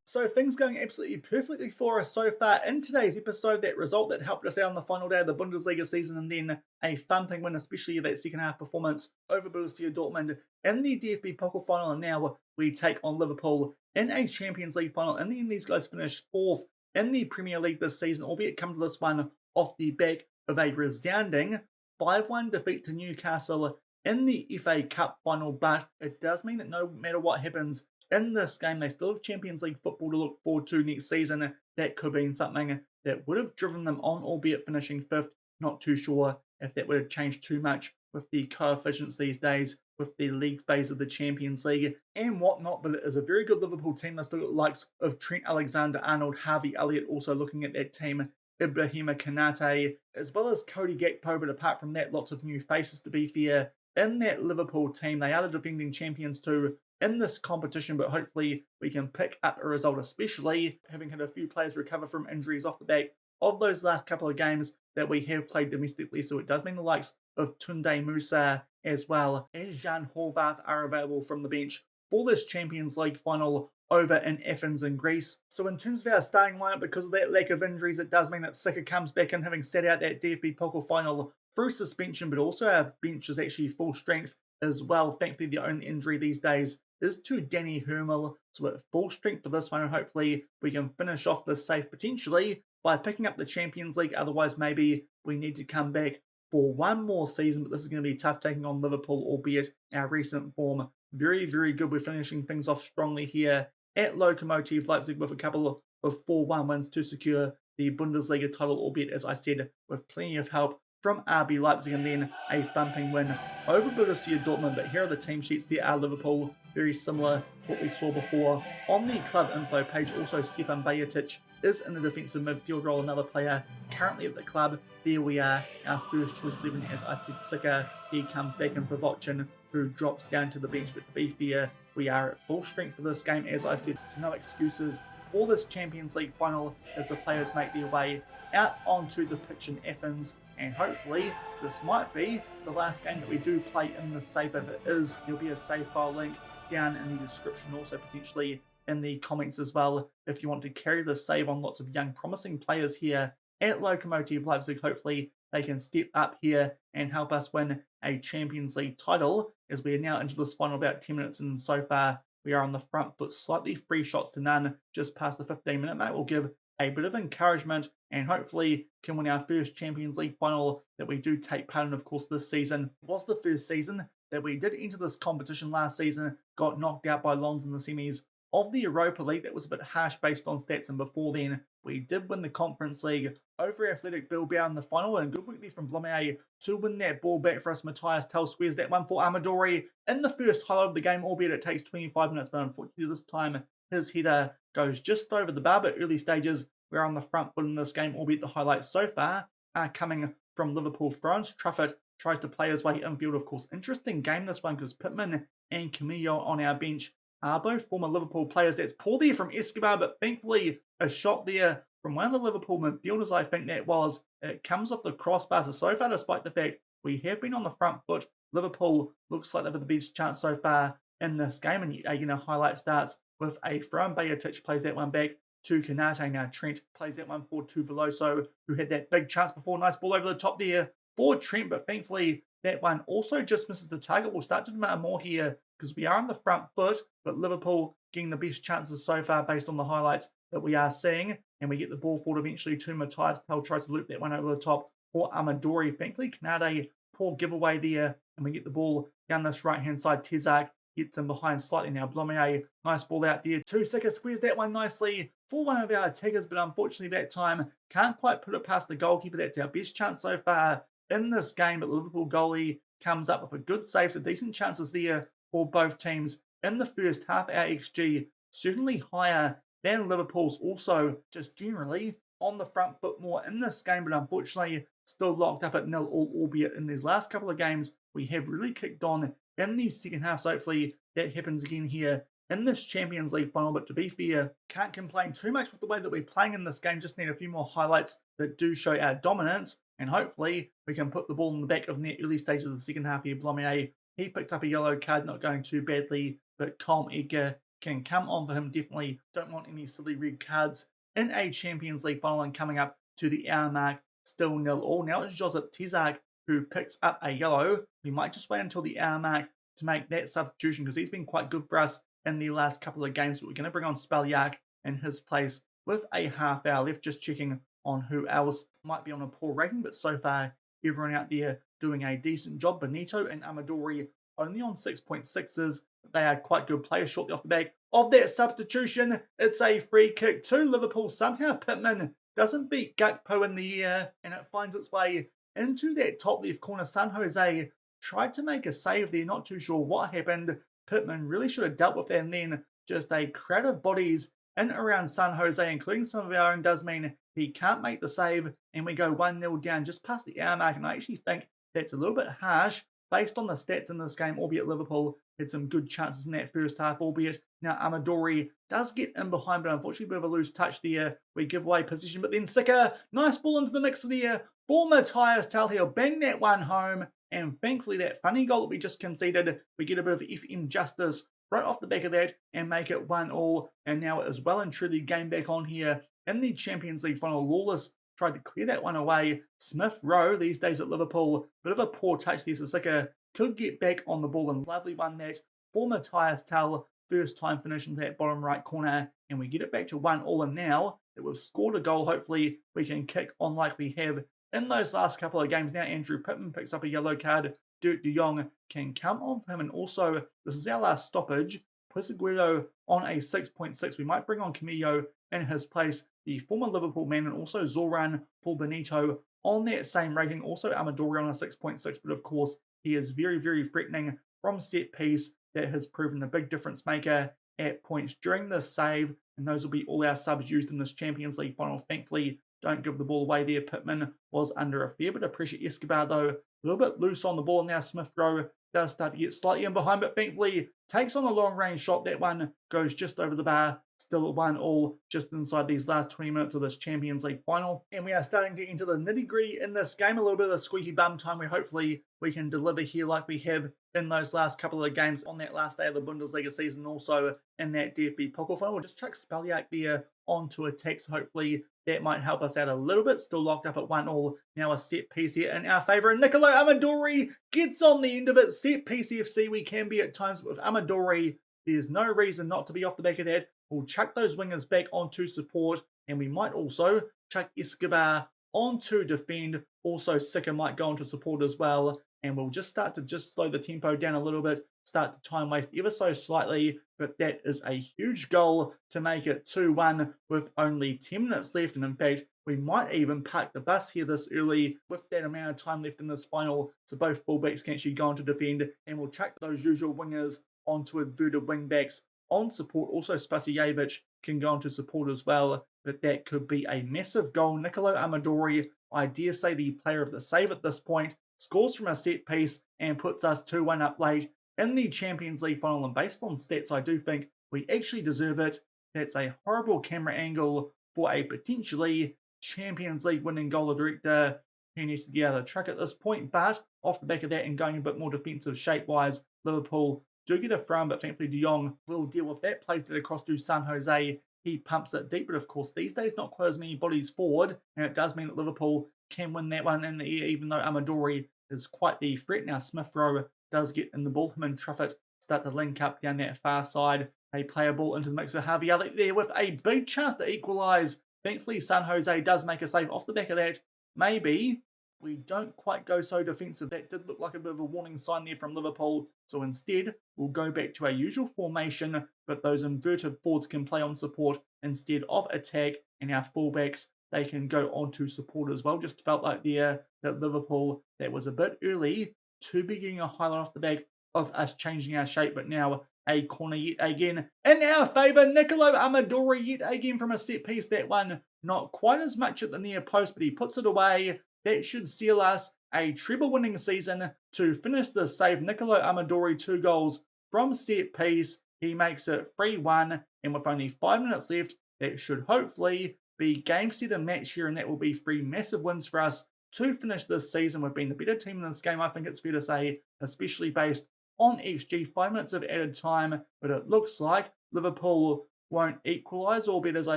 So things going absolutely perfectly for us so far in today's episode. That result that helped us out on the final day of the Bundesliga season, and then a thumping win, especially that second half performance over Borussia Dortmund in the DFB Pokal final. And now we take on Liverpool in a Champions League final. And then these guys finished 4th in the Premier League this season, albeit come to this one off the back of a resounding 5-1 defeat to Newcastle in the FA Cup final. But it does mean that no matter what happens in this game, they still have Champions League football to look forward to next season. That could mean something that would have driven them on, albeit finishing 5th. Not too sure if that would have changed too much with the coefficients these days, with the league phase of the Champions League and whatnot, but it is a very good Liverpool team. They're still got the likes of Trent Alexander-Arnold, Harvey Elliott, also looking at that team, Ibrahima Konate, as well as Cody Gakpo, but apart from that, lots of new faces to be fair in that Liverpool team. They are the defending champions too in this competition, but hopefully we can pick up a result, especially having had a few players recover from injuries off the back of those last couple of games that we have played domestically. So it does mean the likes of Tunde Musa as well as Jan Horvath are available from the bench for this Champions League final over in Athens in Greece. So in terms of our starting lineup, because of that lack of injuries, it does mean that Sika comes back in, having set out that DFB Pokal final through suspension, but also our bench is actually full strength as well. Thankfully, the only injury these days is to Danny Hermel. So at full strength for this one, and hopefully we can finish off this safe potentially by picking up the Champions League. Otherwise, maybe we need to come back for one more season, but this is going to be tough taking on Liverpool, albeit our recent form very, very good. We're finishing things off strongly here at Lokomotive Leipzig with a couple of 4-1 wins to secure the Bundesliga title, albeit, as I said, with plenty of help from RB Leipzig, and then a thumping win over Borussia Dortmund. But here are the team sheets. There are Liverpool, very similar to what we saw before on the club info page. Also, Stefan Bajetic is in the defensive midfield role, another player currently at the club. There we are, our first choice 11, as I said, Sika. He comes back in for Vochin, who drops down to the bench. But to be fair, we are at full strength for this game. As I said, no excuses for this Champions League final as the players make their way out onto the pitch in Athens. And hopefully this might be the last game that we do play in the save. If it is, there'll be a save file link down in the description, also potentially in the comments as well, if you want to carry the save on lots of young promising players here at Lokomotive Leipzig. Hopefully they can step up here and help us win a Champions League title, as we are now into this final about 10 minutes, and so far we are on the front foot, slightly 3 shots to none just past the 15-minute mark. Will give a bit of encouragement and hopefully can win our first Champions League final that we do take part in. Of course, this season was the first season that we did enter this competition. Last season, got knocked out by Lons in the semis of the Europa League. That was a bit harsh based on stats, and before then we did win the Conference League over Athletic Bilbao in the final, and good work there from Blomier to win that ball back for us. Matthias Tell squares that one for Amadori in the first highlight of the game, albeit it takes 25 minutes, but unfortunately this time his header goes just over the bar. But early stages, we're on the front foot in this game, albeit the highlights so far are coming from Liverpool throws. Truffert tries to play his way infield. Of course, interesting game this one, because Pittman and Camillo on our bench are both former Liverpool players. That's poor there from Escobar, but thankfully a shot there from one of the Liverpool midfielders, I think that was. It comes off the crossbar. So far, despite the fact we have been on the front foot, Liverpool looks like they've had the best chance so far in this game. And highlight starts with a throw, and Bajetic plays that one back to Konate. Now Trent plays that one forward to Veloso, who had that big chance before. Nice ball over the top there for Trent, but thankfully that one also just misses the target. We'll start to demand more here because we are on the front foot, but Liverpool getting the best chances so far based on the highlights that we are seeing. And we get the ball forward eventually to Matthias Tell, tries to loop that one over the top for Amadori. Thankfully, Konate, poor giveaway there, and we get the ball down this right-hand side. Tezak gets in behind slightly now. Blomier, nice ball out there. Sika squares that one nicely for one of our attackers, but unfortunately that time can't quite put it past the goalkeeper. That's our best chance so far in this game, but the Liverpool goalie comes up with a good save. So decent chances there for both teams in the first half. Our XG certainly higher than Liverpool's, also just generally on the front foot more in this game, but unfortunately still locked up at 0-0, albeit in these last couple of games we have really kicked on in the second half. So hopefully that happens again here in this Champions League final. But to be fair, can't complain too much with the way that we're playing in this game. Just need a few more highlights that do show our dominance, and hopefully we can put the ball in the back of net early stages of the second half here. Blomier, he picks up a yellow card, not going too badly, but Colm Edgar can come on for him. Definitely don't want any silly red cards in a Champions League final. And coming up to the hour mark, still 0-0. Now it's Josip Tezak who picks up a yellow. We might just wait until the hour mark to make that substitution, because he's been quite good for us in the last couple of games. But we're going to bring on Spalyak in his place with a half hour left. Just checking on who else might be on a poor rating, but so far everyone out there doing a decent job. Benito and Amadori only on 6.6s. They are quite good players. Shortly off the back of that substitution, it's a free kick to Liverpool. Somehow Pittman doesn't beat Gakpo in the air, and it finds its way into that top left corner. San Jose tried to make a save there, not too sure what happened. Pittman really should have dealt with that, and then just a crowd of bodies in around San Jose, including some of our own, does mean he can't make the save, and we go 1-0 down just past the hour mark, and I actually think that's a little bit harsh based on the stats in this game, albeit Liverpool had some good chances in that first half, albeit now Amadori does get in behind, but unfortunately a bit of a loose touch there. We give away position, but then Sika, nice ball into the mix of the air for Matthias Tel. He'll bang that one home, and thankfully that funny goal that we just conceded, we get a bit of FM justice right off the back of that and make it 1-1, and now it is well and truly game back on here in the Champions League final. Lawless tried to clear that one away. Smith Rowe, these days at Liverpool, bit of a poor touch there. Sika could get back on the ball, and lovely one that for Matthias Tel. First time finishing that bottom right corner, and we get it back to 1-1, and now that we've scored a goal, hopefully we can kick on like we have in those last couple of games. Now Andrew Pittman picks up a yellow card. Dirk de Jong can count on for him, and also this is our last stoppage. Pusaguero on a 6.6. We might bring on Camillo in his place, the former Liverpool man, and also Zoran for Benito on that same rating. Also Amadori on a 6.6, but of course he is very, very threatening from set piece. That has proven a big difference maker at points during this save, and those will be all our subs used in this Champions League final. Thankfully, don't give the ball away there. Pittman was under a fair bit of pressure. Escobar, though, a little bit loose on the ball. Now Smith Rowe does start to get slightly in behind, but thankfully takes on a long-range shot. That one goes just over the bar. Still 1-1 just inside these last 20 minutes of this Champions League final. And we are starting to enter the nitty-gritty in this game. A little bit of a squeaky bum time where hopefully we can deliver here like we have in those last couple of games on that last day of the Bundesliga season, also in that DFB Pokal final. We'll just chuck Spaliak there onto attack, so hopefully that might help us out a little bit. Still locked up at 1-1. Now a set piece here in our favour, and Nicolo Amadori gets on the end of it. Set piece FC we can be at times, but with Amadori, there's no reason not to be off the back of that. We'll chuck those wingers back onto support, and we might also chuck Escobar onto defend. Also, Sika might go onto support as well, and we'll just start to slow the tempo down a little bit, start to time waste ever so slightly, but that is a huge goal to make it 2-1 with only 10 minutes left, and in fact, we might even park the bus here this early with that amount of time left in this final, so both fullbacks can actually go on to defend, and we'll chuck those usual wingers onto inverted wingbacks on support. Also Spasijevic can go on to support as well, but that could be a massive goal. Nicolo Amadori, I dare say the player of the save at this point, scores from a set piece and puts us 2-1 up late in the Champions League final, and based on stats I do think we actually deserve it. That's a horrible camera angle for a potentially Champions League winning goal. Director who needs to get out of the truck at this point, but off the back of that and going a bit more defensive shape wise, Liverpool do get a throw, but thankfully De Jong will deal with that. Plays it across to San Jose. He pumps it deep, but of course these days not quite as many bodies forward, and it does mean that Liverpool can win that one in the air, even though Amadori is quite the threat. Now Smith Rowe does get in the ball. Him and Truffett start to link up down that far side. They play a ball into the mix of Harvey Elliott there with a big chance to equalise. Thankfully San Jose does make a save off the back of that. Maybe we don't quite go so defensive. That did look like a bit of a warning sign there from Liverpool. So instead, we'll go back to our usual formation, but those inverted forwards can play on support instead of attack, and our fullbacks, they can go on to support as well. Just felt like there that Liverpool, that was a bit early to be getting a highlight off the back of us changing our shape, but now a corner yet again in our favour. Nicolo Amadori yet again from a set piece. That one not quite as much at the near post, but he puts it away. That should seal us a treble winning season to finish this save. Nicolo Amadori, 2 goals from set piece. He makes it 3-1, and with only 5 minutes left, that should hopefully be game, set, and match here, and that will be 3 massive wins for us to finish this season. We've been the better team in this game, I think it's fair to say, especially based on XG. 5 minutes of added time, but it looks like Liverpool won't equalise, albeit as I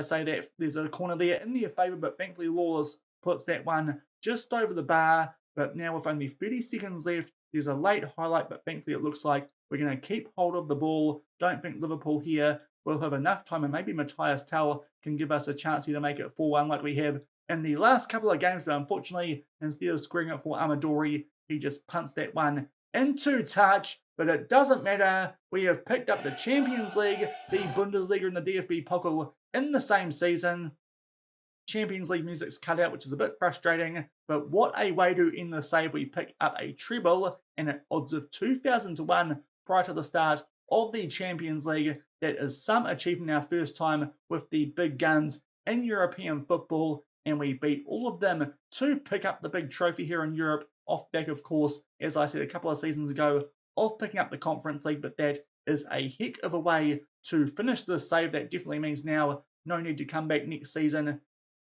say that there's a corner there in their favour, but thankfully Lawless puts that one just over the bar. But now with only 30 seconds left, there's a late highlight, but thankfully it looks like we're going to keep hold of the ball. Don't think Liverpool here will have enough time, and maybe Matthias Tel can give us a chance here to make it 4-1 like we have in the last couple of games. But unfortunately, instead of squaring it for Amadori, he just punts that one into touch. But it doesn't matter. We have picked up the Champions League, the Bundesliga, and the DFB Pokal in the same season. Champions League music's cut out, which is a bit frustrating, but what a way to end the save. We pick up a treble and at odds of 2,000 to 1 prior to the start of the Champions League. That is some achievement our first time with the big guns in European football, and we beat all of them to pick up the big trophy here in Europe, off back, of course, as I said a couple of seasons ago, of picking up the Conference League. But that is a heck of a way to finish this save. That definitely means now no need to come back next season.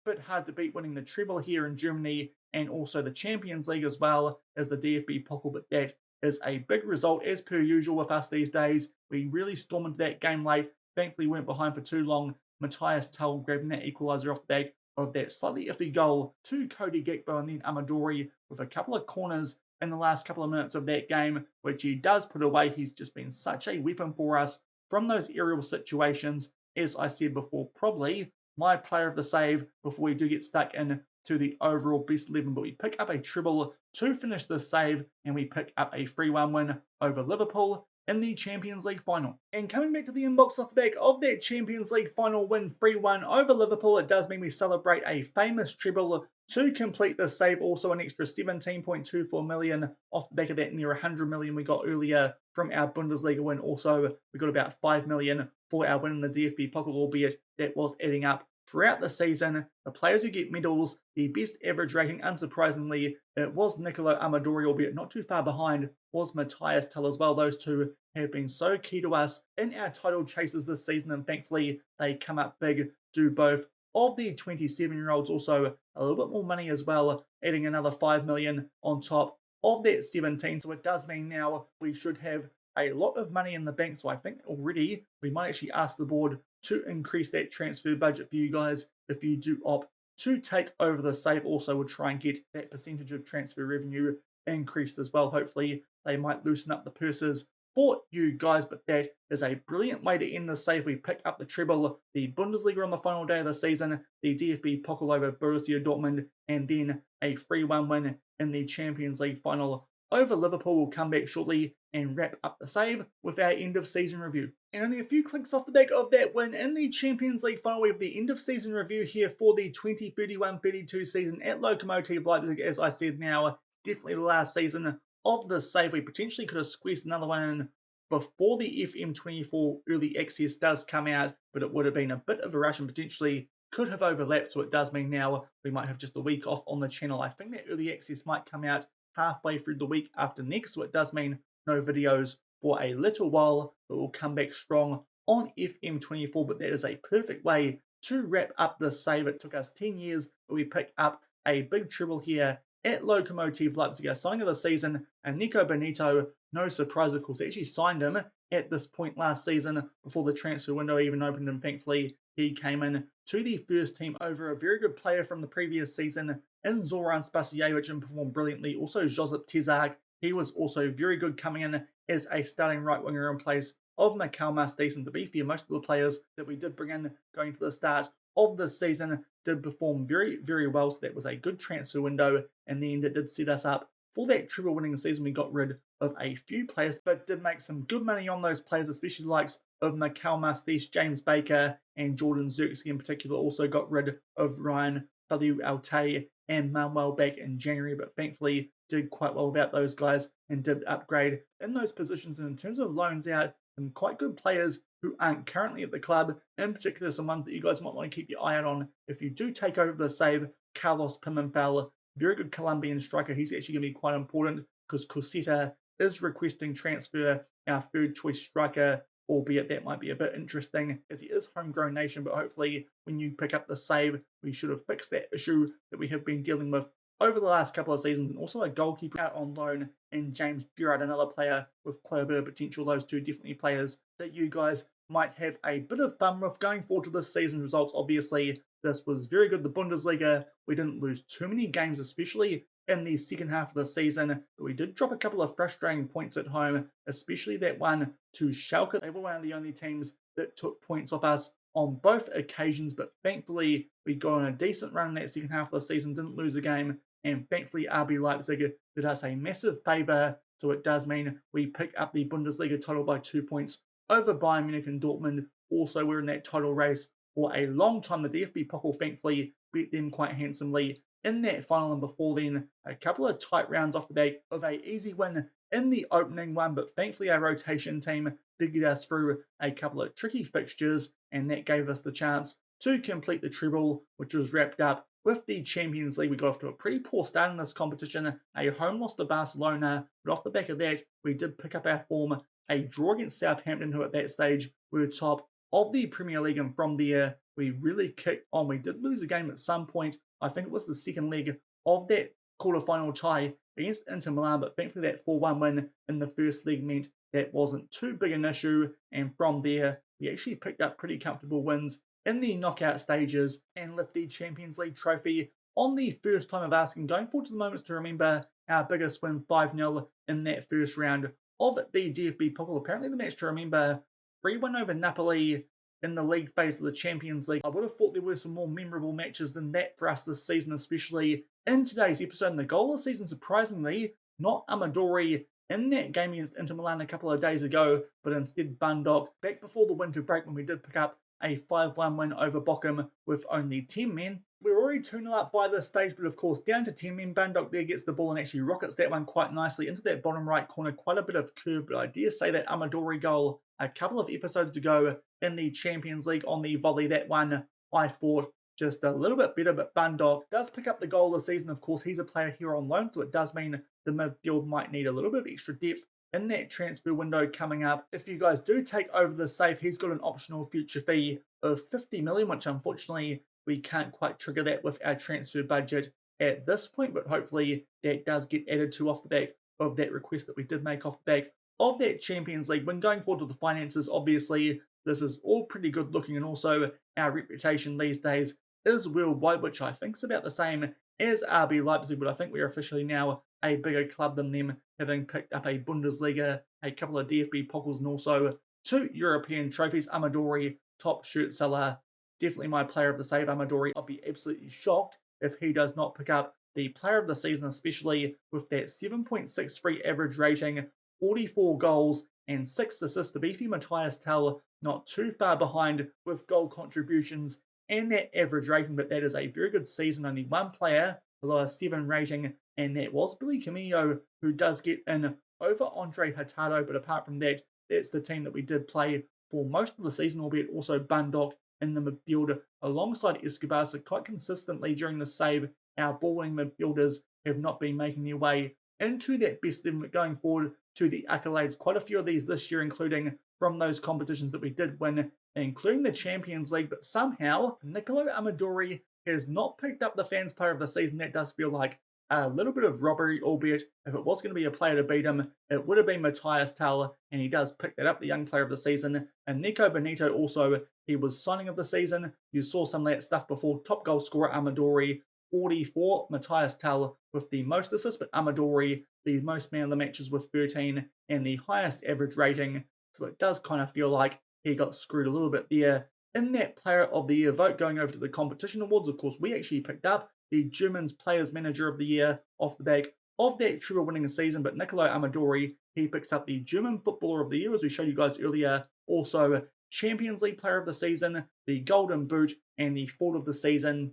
Bit hard to beat winning the treble here in Germany and also the Champions League as well as the DFB Pokal, but that is a big result as per usual with us these days. We really stormed into that game late, thankfully weren't behind for too long. Matthias Tull grabbing that equaliser off the back of that slightly iffy goal to Cody Gakpo and then Amadori with a couple of corners in the last couple of minutes of that game, which he does put away. He's just been such a weapon for us from those aerial situations. As I said before, probably my player of the save before we do get stuck in to the overall best 11. But we pick up a treble to finish this save, and we pick up a 3-1 win over Liverpool in the Champions League final. And coming back to the inbox off the back of that Champions League final win 3-1 over Liverpool, it does mean we celebrate a famous treble to complete this save. Also an extra 17.24 million off the back of that near 100 million we got earlier from our Bundesliga win. Also, we got about 5 million for our win in the DFB Pokal, albeit that was adding up throughout the season. The players who get medals, the best average rating, unsurprisingly, it was Nicolo Amadori, albeit not too far behind, was Matthias Tull as well. Those two have been so key to us in our title chases this season, and thankfully they come up big, do both of the 27-year-olds. Also a little bit more money as well, adding another 5 million on top of that 17. So it does mean now we should have a lot of money in the bank. So I think already we might actually ask the board to increase that transfer budget for you guys if you do opt to take over the save. Also, we'll try and get that percentage of transfer revenue increased as well. Hopefully they might loosen up the purses for you guys, but that is a brilliant way to end the save. We pick up the treble, the Bundesliga on the final day of the season, the DFB Pokal over Borussia Dortmund, and then a 3-1 win in the Champions League final over Liverpool. We'll come back shortly and wrap up the save with our end of season review. And only a few clicks off the back of that win in the Champions League final, we have the end of season review here for the 2031-32 season at Lokomotive Leipzig. As I said, now definitely the last season of the save. We potentially could have squeezed another one in before the FM24 early access does come out, but it would have been a bit of a rush and potentially could have overlapped. So it does mean now we might have just a week off on the channel. I think that early access might come out halfway through the week after next, so it does mean no videos for a little while, but we'll come back strong on FM24. But that is a perfect way to wrap up the save. It took us 10 years, but we pick up a big treble here at Lokomotive Leipzig. Our signing of the season, and Nico Benito, no surprise of course, they actually signed him at this point last season before the transfer window even opened, and thankfully he came in to the first team over a very good player from the previous season in Zoran Spasijevic and performed brilliantly. Also Josip Tezak, he was also very good coming in as a starting right winger in place of Mikal Mastis. And to be fair, most of the players that we did bring in going to the start of this season did perform very, very well. So that was a good transfer window. In the end, it did set us up for that treble winning season. We got rid of a few players, but did make some good money on those players, especially the likes of Mikal Mastis, James Baker, and Jordan Zirkzee in particular. Also got rid of Ryan Alte and Manuel back in January, but thankfully did quite well without those guys and did upgrade in those positions. And in terms of loans out, some quite good players who aren't currently at the club, in particular some ones that you guys might want to keep your eye out on if you do take over the save. Carlos Pimentel, very good Colombian striker. He's actually going to be quite important because Coseta is requesting transfer, our third choice striker, albeit that might be a bit interesting as he is homegrown nation. But hopefully when you pick up the save, we should have fixed that issue that we have been dealing with over the last couple of seasons. And also a goalkeeper out on loan in James Gerrard, another player with quite a bit of potential. Those two definitely players that you guys might have a bit of fun with going forward to this season's results. Obviously, this was very good. The Bundesliga, we didn't lose too many games, especially in the second half of the season, but we did drop a couple of frustrating points at home, especially that one to Schalke. They were one of the only teams that took points off us on both occasions, but thankfully we got on a decent run in that second half of the season, didn't lose a game, and thankfully RB Leipzig did us a massive favour. So it does mean we pick up the Bundesliga title by 2 points over Bayern Munich and Dortmund. Also, we're in that title race for a long time. The DFB Pokal thankfully beat them quite handsomely in that final, and before then a couple of tight rounds off the back of a easy win in the opening one. But thankfully our rotation team did get us through a couple of tricky fixtures, and that gave us the chance to complete the treble, which was wrapped up with the Champions League. We got off to a pretty poor start in this competition, a home loss to Barcelona, but off the back of that we did pick up our form, a draw against Southampton, who at that stage were top of the Premier League, and from there we really kicked on. We did lose a game at some point, I think it was the second leg of that quarterfinal tie against Inter Milan, but thankfully that 4-1 win in the first leg meant that wasn't too big an issue, and from there we actually picked up pretty comfortable wins in the knockout stages and lift the Champions League trophy on the first time of asking. Going forward to the moments to remember, our biggest win 5-0 in that first round of the DFB Pokal. Apparently the match to remember, 3-1 over Napoli in the league phase of the Champions League. I would have thought there were some more memorable matches than that for us this season, especially in today's episode. And the goal of the season, surprisingly, not Amadori in that game against Inter Milan a couple of days ago, but instead Bandok back before the winter break when we did pick up a 5-1 win over Bochum with only 10 men. We're already 2-0 up by this stage, but of course down to 10 men. Bandok there gets the ball and actually rockets that one quite nicely into that bottom right corner. Quite a bit of curve, but I dare say that Amadori goal a couple of episodes ago in the Champions League on the volley, that one I thought just a little bit better, but Bandok does pick up the goal this season. Of course, he's a player here on loan, so it does mean the midfield might need a little bit of extra depth in that transfer window coming up. If you guys do take over the save, he's got an optional future fee of 50 million, which unfortunately we can't quite trigger that with our transfer budget at this point, but hopefully that does get added to off the back of that request that we did make off the back of that Champions League. When going forward to the finances, obviously this is all pretty good looking, and also our reputation these days is worldwide, which I think is about the same as RB Leipzig, but I think we're officially now a bigger club than them, having picked up a Bundesliga, a couple of DFB Pokals, and also 2 European trophies. Amadori, top shirt seller, definitely my player of the save, Amadori. I'll be absolutely shocked if he does not pick up the player of the season, especially with that 7.63 average rating, 44 goals and 6 assists. The beefy Matthias Tell not too far behind with goal contributions and that average rating, but that is a very good season. Only one player below a 7 rating, and that was Billy Camillo, who does get in over Andre Hurtado. But apart from that, that's the team that we did play for most of the season, albeit also Bandok in the midfield alongside Escobar. So quite consistently during the save, our ball-winning midfielders have not been making their way into that best 11, going forward to the accolades. Quite a few of these this year, including from those competitions that we did win, including the Champions League. But somehow Nicolo Amadori has not picked up the fans player of the season. That does feel like a little bit of robbery, albeit if it was going to be a player to beat him, it would have been Matthias Tell, and he does pick that up, the young player of the season. And Nico Benito also, he was signing of the season. You saw some of that stuff before. Top goal scorer Amadori, 44. Matthias Tell with the most assists, but Amadori the most man of the matches with 13 and the highest average rating. So it does kind of feel like he got screwed a little bit there in that player of the year vote. Going over to the competition awards, of course, we actually picked up the German's Players Manager of the Year off the back of that treble winning season, but Nicolo Amadori, he picks up the German Footballer of the Year, as we showed you guys earlier. Also, Champions League Player of the Season, the Golden Boot, and the Forward of the Season.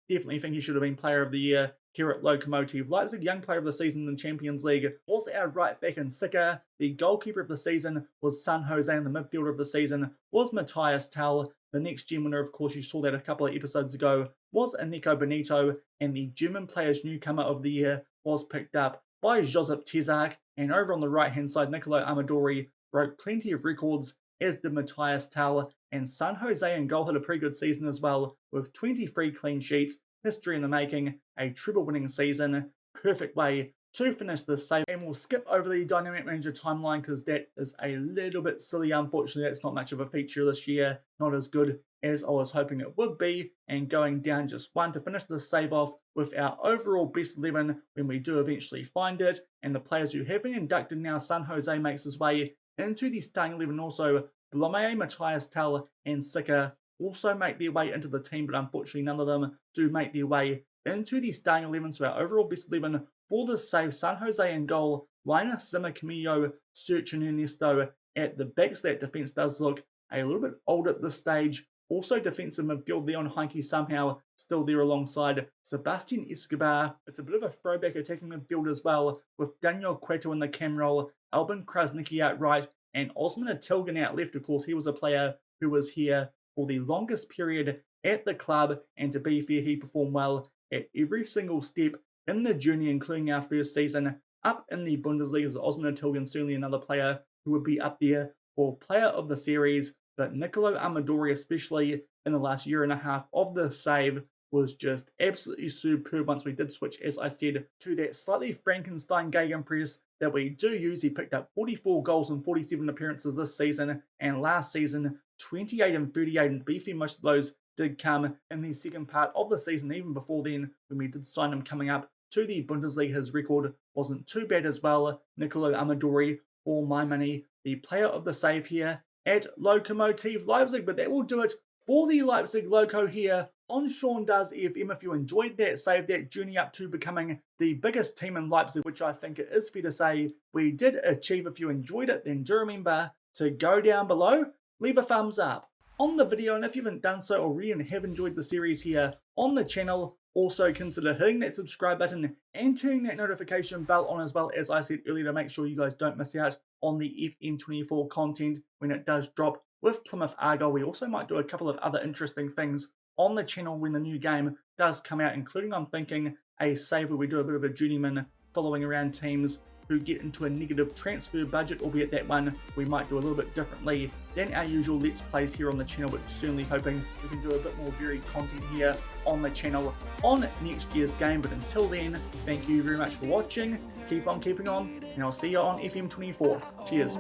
Definitely think he should have been Player of the Year here at Lokomotive Leipzig. Young Player of the Season in the Champions League was our right back in Sika. The Goalkeeper of the Season was San Jose, and the Midfielder of the Season was Matthias Tell. The next Gem winner, of course, you saw that a couple of episodes ago, was Nico Benito, and the German Players Newcomer of the Year was picked up by Josip Tezak. And over on the right-hand side, Nicolo Amadori broke plenty of records, as did Matthias Tell, and San Jose in goal had a pretty good season as well, with 23 clean sheets, history in the making, a treble-winning season, perfect way to finish this save. And we'll skip over the Dynamic Manager timeline because that is a little bit silly. Unfortunately, that's not much of a feature this year, not as good as I was hoping it would be, and going down just one to finish this save off with our overall best 11 when we do eventually find it. And the players who have been inducted now, San Jose makes his way into the starting 11. Also, Blomé, Matthias Tell, and Sika also make their way into the team, but unfortunately none of them do make their way into the starting 11. So our overall best 11 for this save, San Jose in goal, Linus, Zimmer, Camillo, Search, and Ernesto at the back. So that defence does look a little bit old at this stage, Also defensive midfield, Leon Heinke somehow still there alongside Sebastian Escobar. It's a bit of a throwback attacking midfield as well, with Daniel Cueto in the cam role, Albin Krasnicki out right, and Osman Atilgan out left. Of course, he was a player who was here for the longest period at the club, and to be fair, he performed well at every single step in the journey, including our first season up in the Bundesliga. Osman Atilgan certainly another player who would be up there for player of the series, but Nicolo Amadori, especially in the last year and a half of the save, was just absolutely superb once we did switch, as I said, to that slightly Frankenstein gegenpress that we do use. He picked up 44 goals and 47 appearances this season, and last season 28 and 38, and to be fair, most of those did come in the second part of the season. Even before then, when we did sign him coming up to the Bundesliga, his record wasn't too bad as well. Nicolo Amadori, for my money, the player of the save here at Lokomotive Leipzig. But that will do it for the Leipzig Loko here on Sean Does FM. If you enjoyed that save, that journey up to becoming the biggest team in Leipzig, which I think it is fair to say we did achieve. If you enjoyed it, then do remember to go down below, leave a thumbs up on the video, and if you haven't done so already and have enjoyed the series here on the channel, also consider hitting that subscribe button and turning that notification bell on, as well as I said earlier, to make sure you guys don't miss out on the FM24 content when it does drop with Plymouth Argyle. We also might do a couple of other interesting things on the channel when the new game does come out, including, I'm thinking, a save where we do a bit of a journeyman following around teams who get into a negative transfer budget, albeit that one we might do a little bit differently than our usual Let's Plays here on the channel, but certainly hoping we can do a bit more varied content here on the channel on next year's game. But until then, thank you very much for watching, keep on keeping on, and I'll see you on FM24. Cheers.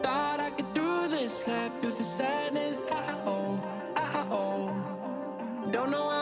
Thought I could do this, left through the sadness. Don't know